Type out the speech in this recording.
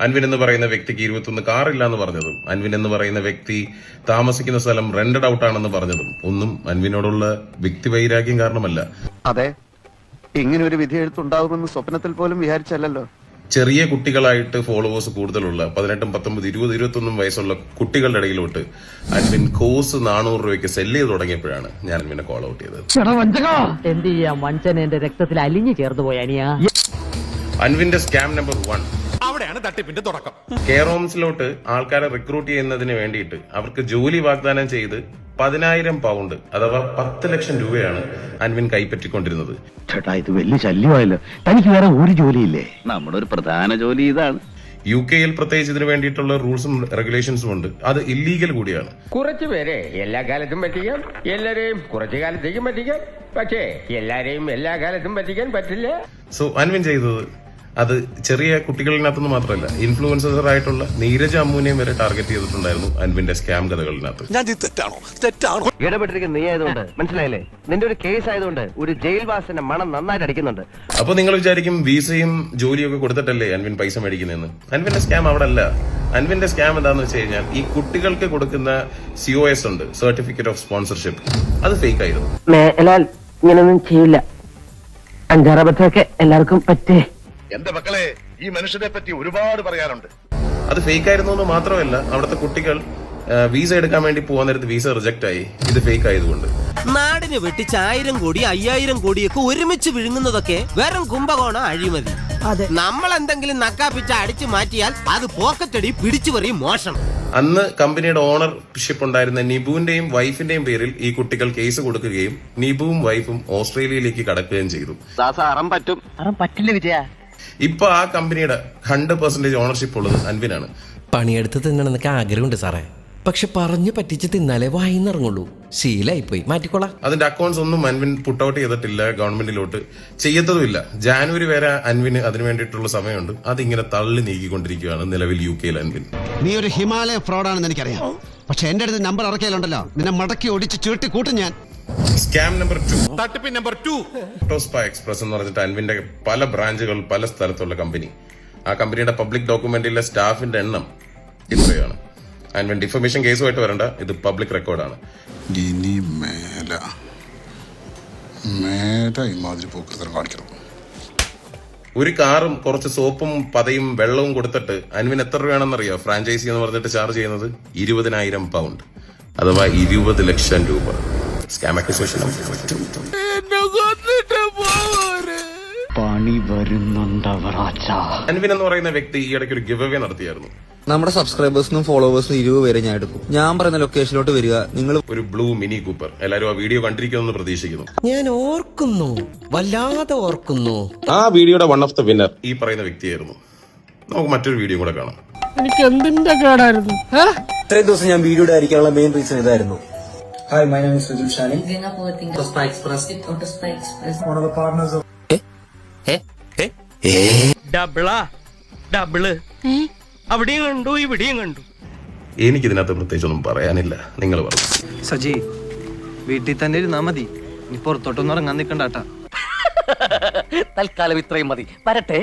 അൻവിൻ എന്ന് പറയുന്ന വ്യക്തിക്ക് 21 കാറില്ല എന്ന് പറഞ്ഞതും അൻവിൻ എന്ന് പറയുന്ന വ്യക്തി താമസിക്കുന്ന സ്ഥലം റെന്റഡ് ഔട്ട് ആണെന്ന് പറഞ്ഞതും ഒന്നും അൻവിനോടുള്ള വ്യക്തിവൈരാഗ്യം കാരണമല്ല. അതെ, ഇങ്ങനെ ഒരു വിധി എഴുത്തുണ്ടാകുമെന്ന് സ്വപ്നത്തിൽ പോലും വിചാരിച്ചല്ലോ. ചെറിയ കുട്ടികളായിട്ട് ഫോളോവേഴ്സ് കൂടുതലുള്ള 18, 19, 20, 21 വയസ്സുള്ള കുട്ടികളുടെ ഇടയിലോട്ട് അൻവിൻ കോഴ്സ് 400 രൂപയ്ക്ക് സെല്ല് ചെയ്ത് തുടങ്ങിയപ്പോഴാണ് ഞാൻ അൻവിനെ കോൾ ഔട്ട് ചെയ്തത്. എന്ത് ചെയ്യാം, വഞ്ചന എന്റെ രക്തത്തിൽ അലിഞ്ഞു ചേർന്ന് പോയാനിയാ. അൻവിന്റെ സ്കാം നമ്പർ 1, അവിടെയാണ് തട്ടിപ്പിന്റെ തുടക്കം. കെയർ ഹോംസിലോട്ട് ആൾക്കാരെ റിക്രൂട്ട് ചെയ്യുന്നതിന് വേണ്ടിയിട്ട് അവർക്ക് ജോലി വാഗ്ദാനം ചെയ്ത് 10,000 പൗണ്ട് അഥവാ 10 ലക്ഷം രൂപയാണ് അൻവിൻ കൈപ്പറ്റിക്കൊണ്ടിരുന്നത്. ചേട്ടാ, ഇത് വലിയ ശല്യമായല്ലോ. തനിക്ക് വേറെ ഒരു ജോലിയില്ലേ? നമ്മുടെ ഒരു പ്രധാന ജോലി ഇതാണ്. UK-യിൽ പ്രത്യേകിച്ച് ഇതിന് വേണ്ടിയിട്ടുള്ള റൂൾസും റെഗുലേഷൻസും ഉണ്ട്. അത് ഇല്ലീഗൽ കൂടിയാണ്. കുറച്ചുപേരെ എല്ലാ കാലത്തും പറ്റിക്കാം, എല്ലാരെയും കുറച്ചു കാലത്തേക്കും പറ്റിക്കാം. പക്ഷേ എല്ലാരെയും എല്ലാ കാലത്തും പറ്റിക്കാൻ പറ്റില്ല. സോ അൻവിൻ ചെയ്തത് അത് ചെറിയ കുട്ടികളിനകത്തുനിന്ന് മാത്രമല്ല, ഇൻഫ്ലുവൻസർ ആയിട്ടുള്ള നീരജ് അമ്മൂനെയും വരെ ടാർഗറ്റ് ചെയ്തിട്ടുണ്ടായിരുന്നു അൻവിന്റെ സ്കാം കഥകളിനകത്ത്. തെറ്റാണോ ഇടപെട്ടിരിക്കുന്ന നീ ആയതുകൊണ്ട് മനസ്സിലായില്ലേ? നിന്റെ ഒരു കേസ് ആയതുകൊണ്ട് ഒരു ജയിൽവാസിന്റെ മണം നന്നായിട്ട് അടിക്കുന്നുണ്ട്. അപ്പൊ നിങ്ങൾ വിചാരിക്കും വിസയും ജോലിയൊക്കെ കൊടുത്തിട്ടല്ലേ അൻവിൻ പൈസ മേടിക്കുന്നതെന്ന്. അൻവിന്റെ സ്കാം അവിടെ അല്ല. അൻവിന്റെ സ്കാം എന്താന്ന് വെച്ച് കഴിഞ്ഞാൽ ഈ കുട്ടികൾക്ക് കൊടുക്കുന്ന COS ഉണ്ട്, സർട്ടിഫിക്കറ്റ് ഓഫ് സ്പോൺസർഷിപ്പ്, അത് ഫേക്ക് ആയിരുന്നു. ഇങ്ങനൊന്നും ചെയ്യില്ല. 5-6 അബദ്ധമൊക്കെ എല്ലാവർക്കും പറ്റേ. എന്റെ മക്കളെ, ഈ മനുഷ്യനെ പറ്റി ഒരുപാട് പറയാനുണ്ട്. അത് ഫേക്ക് ആയിരുന്നു എന്ന് മാത്രമല്ല, അവിടുത്തെ കുട്ടികൾ വീസ എടുക്കാൻ വേണ്ടി പോകാൻ നേരത്ത് വീസ റിജക്ട് ആയി, ഇത് ഫേക്ക് ആയതുകൊണ്ട്. നാടിന് വെട്ടിച്ച് 1000 കോടി 5000 കോടിയൊക്കെ ഒരുമിച്ച് വിഴുങ്ങുന്നതൊക്കെ വെറും കുംഭകോണ അഴിമതി. നമ്മൾ എന്തെങ്കിലും നക്കാപ്പിച്ച അടിച്ചു മാറ്റിയാൽ അത് പോക്കറ്റടി പിടിച്ചു പറയും മോഷണം. അന്ന് കമ്പനിയുടെ ഓണർഷിപ്പ് ഉണ്ടായിരുന്ന നിബുവിന്റെയും വൈഫിന്റെയും പേരിൽ ഈ കുട്ടികൾ കേസ് കൊടുക്കുകയും നിബുവും വൈഫും ഓസ്ട്രേലിയയിലേക്ക് കടക്കുകയും ചെയ്തു. പറ്റില്ല വിജയ. ഇപ്പൊ ആ കമ്പനിയുടെ 100% ഓണർഷിപ്പ് ഉള്ളത് അൻവിനാണ്. പണിയെടുത്ത് തിന്നണമെന്നൊക്കെ ആഗ്രഹമുണ്ട് സാറേ, പക്ഷെ പറഞ്ഞു പറ്റിച്ച് തിന്നാലേ വായിന്നിറങ്ങുള്ളൂ. ശീലായിപ്പോയി, മാറ്റിക്കോളാം. അതിന്റെ അക്കൗണ്ട്സ് ഒന്നും അൻവിൻ പുട്ട് ഔട്ട് ചെയ്തിട്ടില്ല, ഗവൺമെന്റിലോട്ട് ചെയ്യത്തതുമില്ല. ജാനുവരി വരെ അൻവിന് അതിനു വേണ്ടിയിട്ടുള്ള സമയമുണ്ട്. അതിങ്ങനെ തള്ളി നീക്കിക്കൊണ്ടിരിക്കുകയാണ് നിലവിൽ UK-ൽ അൻവിൻ. നീ ഒരു ഹിമാലയ ഫ്രോഡാണെന്ന് എനിക്കറിയാം, പക്ഷെ എന്റെ അടുത്ത് നമ്പർ ഇറക്കിയാലുണ്ടല്ലോ, നിന്നെ മടക്കി ഒടിച്ച് ചീട്ടി കൂട്ടും ഞാൻ. സ്കാം നമ്പർ 2, തട്ടിപ്പ് നമ്പർ 2, ഓട്ടോസ്പാ എക്സ്പ്രസ് എന്ന് പറഞ്ഞിട്ട് അൻവിന്റെ പല ബ്രാഞ്ചുകൾ പല സ്ഥലത്തുള്ള കമ്പനി. ആ കമ്പനിയുടെ പബ്ലിക് ഡോക്യുമെന്റിലെ സ്റ്റാഫിന്റെ എണ്ണം ഇത്രയാണ്. അൻവിൻ ഡിഫമേഷൻ കേസുമായിട്ട് വരണ്ട, ഇത് പബ്ലിക് റെക്കോർഡാണ്. ഇനി മേല ഇമാതിരി പോക്കൃതം കാണിക്കണം. ഒരു കാറും കുറച്ച് സോപ്പും പതയും വെള്ളവും കൊടുത്തിട്ട് അൻവിൻ എത്ര രൂപയാണെന്നറിയോ ഫ്രാഞ്ചൈസി എന്ന് പറഞ്ഞിട്ട് ചാർജ് ചെയ്യുന്നത്? 20,000 പൗണ്ട് അഥവാ 20 ലക്ഷം രൂപ. Scam accusation. പണി വരുന്നുണ്ടവറാച്ച. അൻവിൻ എന്ന് പറയുന്ന വ്യക്തി ഈ ഇടയ്ക്ക് ഒരു ഗിവ് അവേ നടത്തിയായിരുന്നു. നമ്മുടെ സബ്സ്ക്രൈബേഴ്സിനും ഫോളോവേഴ്സിനും 20 പേരെ ഞാൻ എടുക്കും. ഞാൻ പറയുന്ന ലൊക്കേഷനിലോട്ട് വരിക. നിങ്ങൾ ഒരു ബ്ലൂ മിനി കൂപ്പർ. എല്ലാവരും ആ വീഡിയോ കണ്ടിരിക്കുമെന്ന് പ്രതീക്ഷിക്കുന്നു. ഞാൻ ഓർക്കുന്നു, വല്ലാതെ ഓർക്കുന്നു. ആ വീഡിയോയുടെ വൺ ഓഫ് ദ വിന്നർ ഈ പറയുന്ന വ്യക്തിയായിരുന്നു. നമുക്ക് മറ്റൊരു വീഡിയോ കൂടെ കാണാം. എനിക്ക് എന്തിന്റെ കേടായിരുന്നു? ഇത്രയും ദിവസം ഞാൻ വീഡിയോ ആയിരിക്കാനുള്ള മെയിൻ റീസൺ ഇതായിരുന്നു. Hi, my name is Sujil Shani. Double അവിടെയും കണ്ടു ഇവിടെയും കണ്ടു. എനിക്കിതിനകത്ത് പ്രത്യേകിച്ചൊന്നും പറയാനില്ല, നിങ്ങൾ പറഞ്ഞു. സജി, വീട്ടിൽ തന്നെ ഇരുന്നാ മതി, ഇനി പുറത്തോട്ടൊന്നും ഇറങ്ങാൻ നിൽക്കണ്ടാട്ടാ. തൽക്കാലം ഇത്രയും മതി. വരട്ടെ.